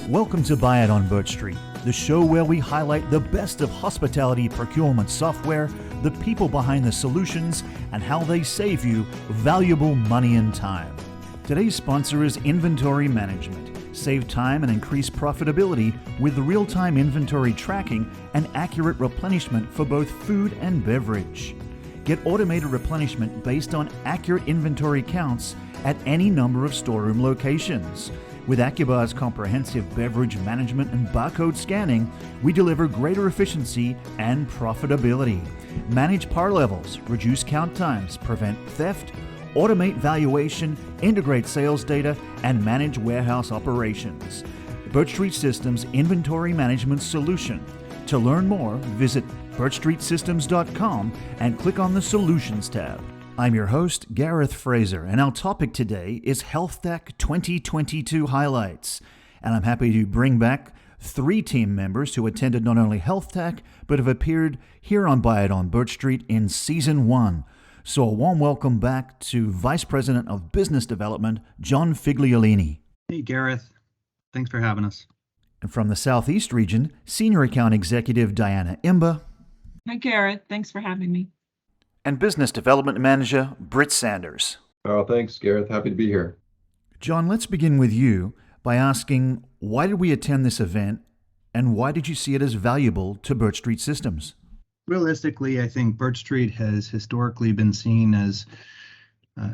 Welcome to It On BirchStreet, the show where we highlight the best of hospitality procurement software, the people behind the solutions, and how they save you valuable money and time. Today's sponsor is Inventory Management. Save time and increase profitability with real-time inventory tracking and accurate replenishment for both food and beverage. Get automated replenishment based on accurate inventory counts at any number of storeroom locations. With AccuBar's comprehensive beverage management and barcode scanning, we deliver greater efficiency and profitability. Manage par levels, reduce count times, prevent theft, automate valuation, integrate sales data, and manage warehouse operations. BirchStreet Systems Inventory Management Solution. To learn more, visit birchstreetsystems.com and click on the Solutions tab. I'm your host, Gareth Fraser, and our topic today is Healthtac 2022 highlights. And I'm happy to bring back 3 team members who attended not only Healthtac, but have appeared here on It On BirchStreet in Season 1. So a warm welcome back to Vice President of Business Development, John Figliolini. Hey, Gareth. Thanks for having us. And from the Southeast region, Senior Account Executive Diana Imber. Hi, Gareth. Thanks for having me. And Business Development Manager, Britt Sanders. Oh, thanks, Gareth. Happy to be here. John, let's begin with you by asking, why did we attend this event and why did you see it as valuable to BirchStreet Systems? Realistically, I think BirchStreet has historically been seen as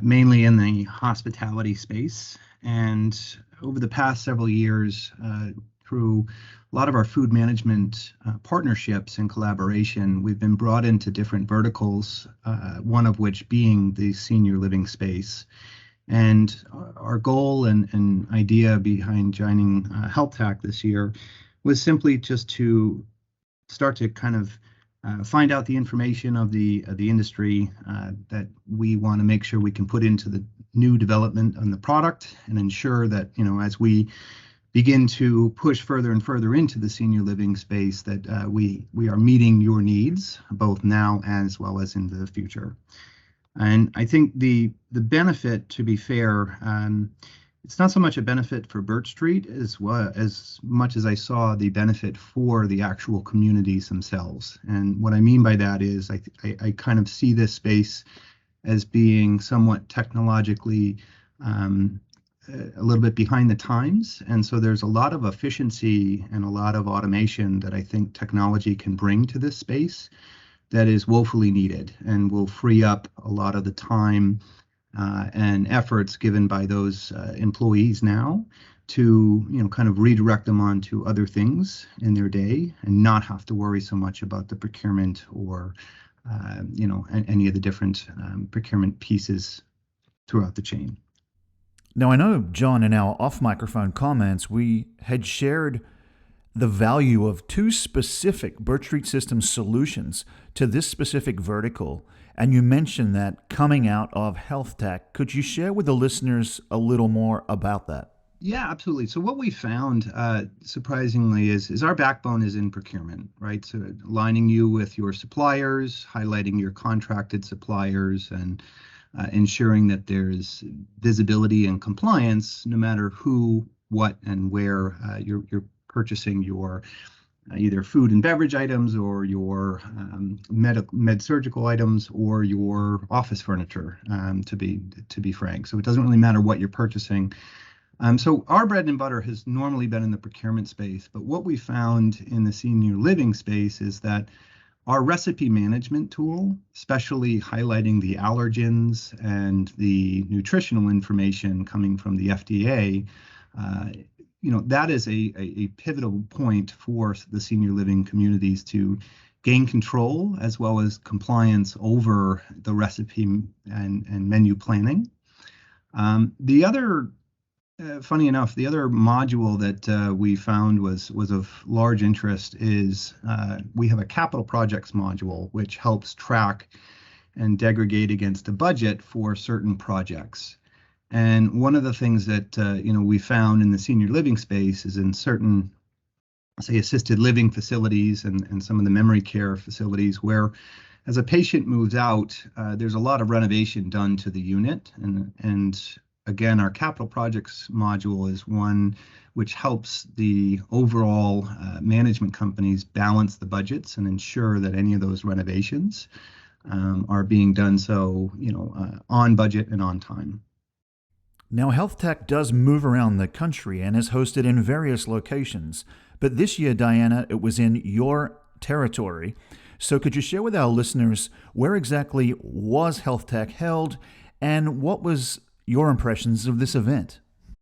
mainly in the hospitality space. And over the past several years, through a lot of our food management partnerships and collaboration, we've been brought into different verticals, one of which being the senior living space. And our goal and idea behind joining Healthtac this year was simply just to start to kind of find out the information of the industry that we want to make sure we can put into the new development on the product and ensure that, as we begin to push further and further into the senior living space, that we are meeting your needs both now as well as into the future. And I think the benefit, to be fair, it's not so much a benefit for BirchStreet as much as I saw the benefit for the actual communities themselves. And what I mean by that is I kind of see this space as being somewhat technologically a little bit behind the times. And so there's a lot of efficiency and a lot of automation that I think technology can bring to this space that is woefully needed and will free up a lot of the time and efforts given by those employees now to, kind of redirect them on to other things in their day and not have to worry so much about the procurement or, any of the different procurement pieces throughout the chain. Now, I know, John, in our off-microphone comments, we had shared the value of 2 specific BirchStreet Systems solutions to this specific vertical, and you mentioned that coming out of Healthtac. Could you share with the listeners a little more about that? Yeah, absolutely. So what we found, surprisingly, is our backbone is in procurement, right? So aligning you with your suppliers, highlighting your contracted suppliers, and ensuring that there's visibility and compliance no matter who, what, and where you're purchasing your either food and beverage items or your med surgical items or your office furniture, to be frank. So it doesn't really matter what you're purchasing. So our bread and butter has normally been in the procurement space, but what we found in the senior living space is that our recipe management tool, especially highlighting the allergens and the nutritional information coming from the FDA, that is a pivotal point for the senior living communities to gain control as well as compliance over the recipe and menu planning. The other funny enough, the other module that we found was of large interest is we have a capital projects module, which helps track and segregate against a budget for certain projects. And one of the things that we found in the senior living space is in certain, say, assisted living facilities and some of the memory care facilities where, as a patient moves out, there's a lot of renovation done to the unit, and again, our capital projects module is one which helps the overall management companies balance the budgets and ensure that any of those renovations are being done so, on budget and on time. Now, Healthtac does move around the country and is hosted in various locations, but this year, Diana, it was in your territory. So could you share with our listeners where exactly was Healthtac held and what was your impressions of this event?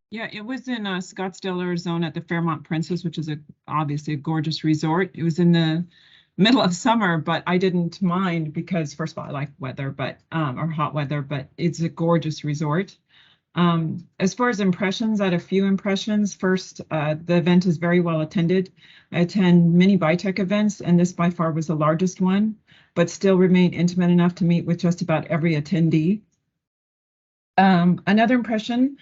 Yeah, it was in Scottsdale, Arizona at the Fairmont Princess, which is obviously a gorgeous resort. It was in the middle of summer, but I didn't mind because, first of all, I like weather, or hot weather, but it's a gorgeous resort. As far as impressions, I had a few impressions. First, the event is very well attended. I attend many biotech events, and this by far was the largest one, but still remained intimate enough to meet with just about every attendee. Another impression,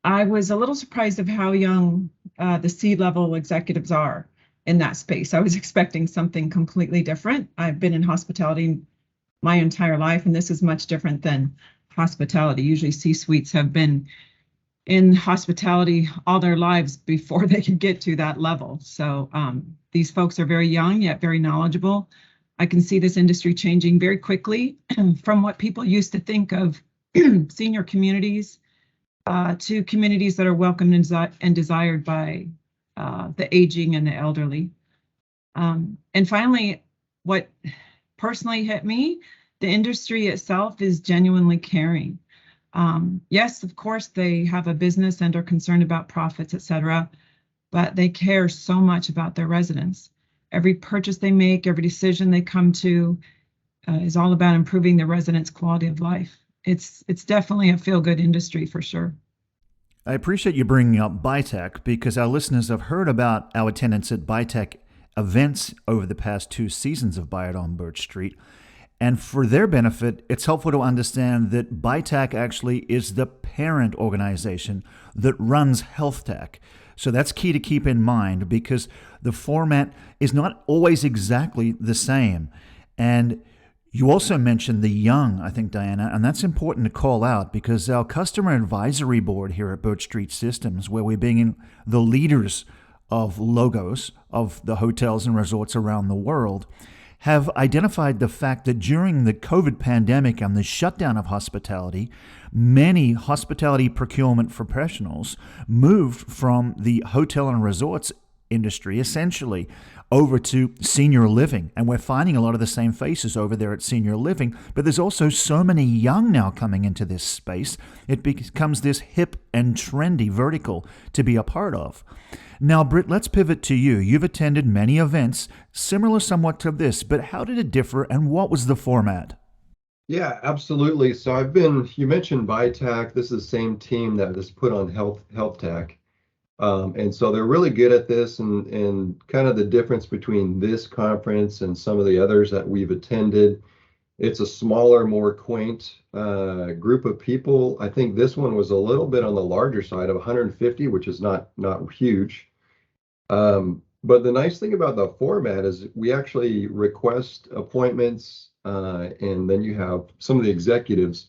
I was a little surprised of how young the C-level executives are in that space. I was expecting something completely different. I've been in hospitality my entire life, and this is much different than hospitality. Usually C-suites have been in hospitality all their lives before they can get to that level. So these folks are very young, yet very knowledgeable. I can see this industry changing very quickly from what people used to think of senior communities to communities that are welcomed and desired by the aging and the elderly. And finally, what personally hit me, the industry itself is genuinely caring. Yes, of course, they have a business and are concerned about profits, etc., but they care so much about their residents. Every purchase they make, every decision they come to is all about improving the residents' quality of life. It's definitely a feel-good industry for sure. I appreciate you bringing up BITEC because our listeners have heard about our attendance at BITEC events over the past 2 seasons of It On BirchStreet. And for their benefit, it's helpful to understand that BITAC actually is the parent organization that runs Healthtac. So that's key to keep in mind because the format is not always exactly the same. And you also mentioned the young, I think, Diana, and that's important to call out because our customer advisory board here at BirchStreet Systems, where we're being the leaders of logos of the hotels and resorts around the world, have identified the fact that during the COVID pandemic and the shutdown of hospitality, many hospitality procurement professionals moved from the hotel and resorts industry essentially over to senior living. And we're finding a lot of the same faces over there at senior living, but there's also so many young now coming into this space. It becomes this hip and trendy vertical to be a part of. Now, Britt, let's pivot to you. You've attended many events, similar somewhat to this, but how did it differ and what was the format? Yeah, absolutely. So you mentioned BITAC. This is the same team that has put on Healthtac. And so they're really good at this and kind of the difference between this conference and some of the others that we've attended. It's a smaller, more quaint group of people. I think this one was a little bit on the larger side of 150, which is not huge. But the nice thing about the format is we actually request appointments, and then you have some of the executives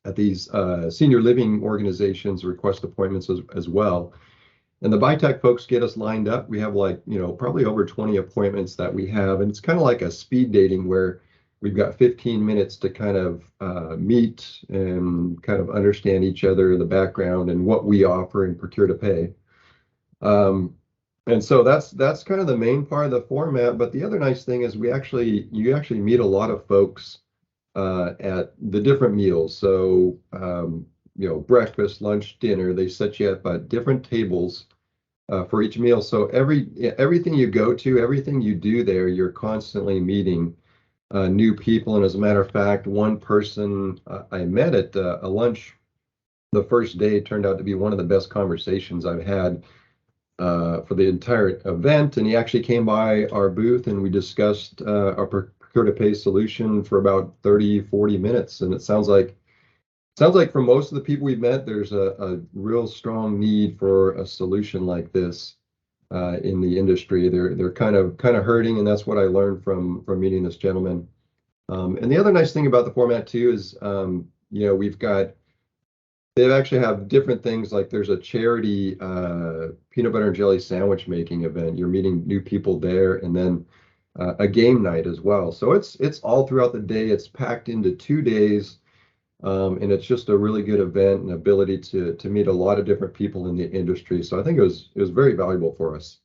at these senior living organizations request appointments as well. And the BITAC folks get us lined up. We have probably over 20 appointments that we have. And it's kind of like a speed dating where we've got 15 minutes to kind of meet and kind of understand each other, the background and what we offer and procure to pay. And so that's kind of the main part of the format. But the other nice thing is you actually meet a lot of folks at the different meals. So breakfast, lunch, dinner, they set you up at different tables for each meal. So everything you go to, everything you do there, you're constantly meeting new people. And as a matter of fact, one person I met at a lunch the first day turned out to be one of the best conversations I've had for the entire event. And he actually came by our booth and we discussed our procure to pay solution for about 30-40 minutes. And it sounds like for most of the people we've met, there's a real strong need for a solution like this in the industry. They're kind of hurting, and that's what I learned from meeting this gentleman. And the other nice thing about the format too is we've got They actually have different things, like there's a charity peanut butter and jelly sandwich making event. You're meeting new people there, and then a game night as well. So it's all throughout the day. It's packed into 2 days, and it's just a really good event and ability to meet a lot of different people in the industry. So I think it was very valuable for us.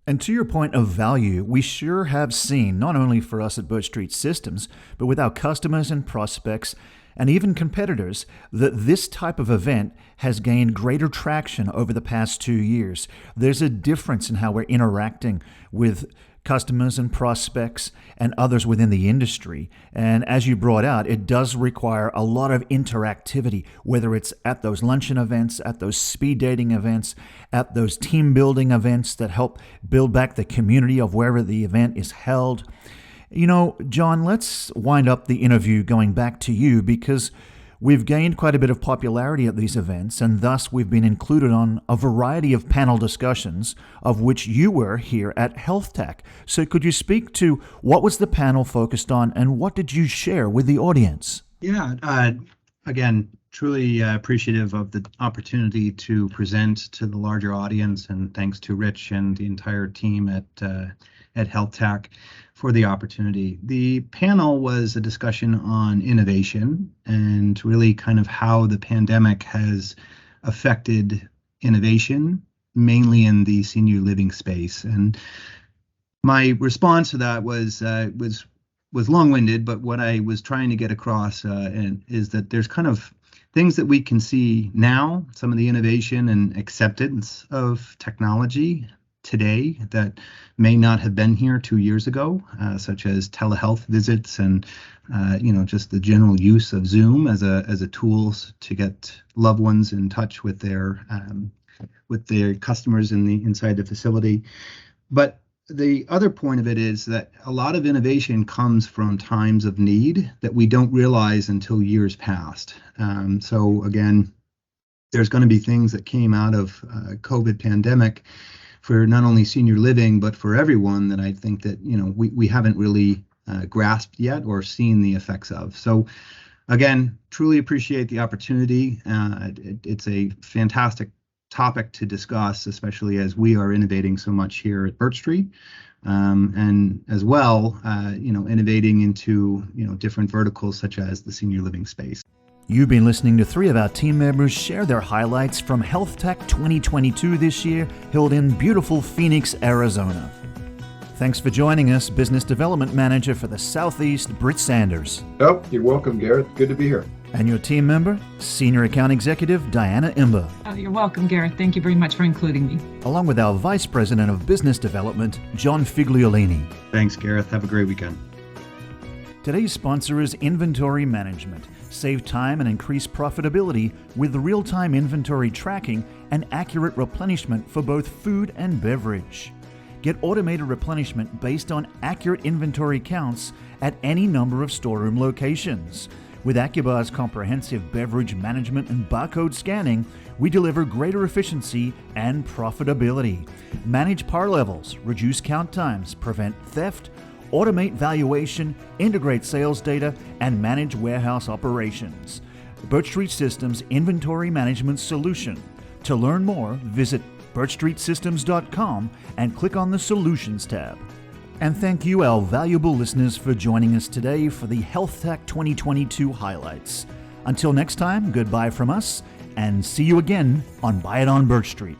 And to your point of value, we sure have seen, not only for us at BirchStreet Systems, but with our customers and prospects and even competitors, that this type of event has gained greater traction over the past 2 years. There's a difference in how we're interacting with customers and prospects and others within the industry. And as you brought out, it does require a lot of interactivity, whether it's at those luncheon events, at those speed dating events, at those team building events that help build back the community of wherever the event is held. You know, John, let's wind up the interview going back to you, because we've gained quite a bit of popularity at these events, and thus we've been included on a variety of panel discussions, of which you were here at Healthtac. So could you speak to what was the panel focused on, and what did you share with the audience? Yeah, again, truly appreciative of the opportunity to present to the larger audience, and thanks to Rich and the entire team at Healthtac for the opportunity. The panel was a discussion on innovation and really kind of how the pandemic has affected innovation, mainly in the senior living space. And my response to that was long-winded, but what I was trying to get across is that there's kind of things that we can see now, some of the innovation and acceptance of technology today that may not have been here 2 years ago, such as telehealth visits and just the general use of Zoom as a tool to get loved ones in touch with their customers inside the facility. But the other point of it is that a lot of innovation comes from times of need that we don't realize until years past. So again, there's going to be things that came out of COVID pandemic for not only senior living, but for everyone, that I think that, we haven't really grasped yet or seen the effects of. So again, truly appreciate the opportunity. It's a fantastic topic to discuss, especially as we are innovating so much here at BirchStreet, and as well, innovating into, different verticals such as the senior living space. You've been listening to 3 of our team members share their highlights from Healthtac 2022 this year, held in beautiful Phoenix, Arizona. Thanks for joining us, Business Development Manager for the Southeast, Britt Sanders. Oh, you're welcome, Gareth. Good to be here. And your team member, Senior Account Executive Diana Imber. You're welcome, Gareth. Thank you very much for including me. Along with our Vice President of Business Development, John Figliolini. Thanks, Gareth. Have a great weekend. Today's sponsor is Inventory Management. Save time and increase profitability with real-time inventory tracking and accurate replenishment for both food and beverage. Get automated replenishment based on accurate inventory counts at any number of storeroom locations. With AccuBar's comprehensive beverage management and barcode scanning, we deliver greater efficiency and profitability. Manage par levels, reduce count times, prevent theft, automate valuation, integrate sales data, and manage warehouse operations. BirchStreet Systems Inventory Management Solution. To learn more, visit birchstreetsystems.com and click on the Solutions tab. And thank you, our valuable listeners, for joining us today for the Healthtac 2022 highlights. Until next time, goodbye from us, and see you again on It On BirchStreet.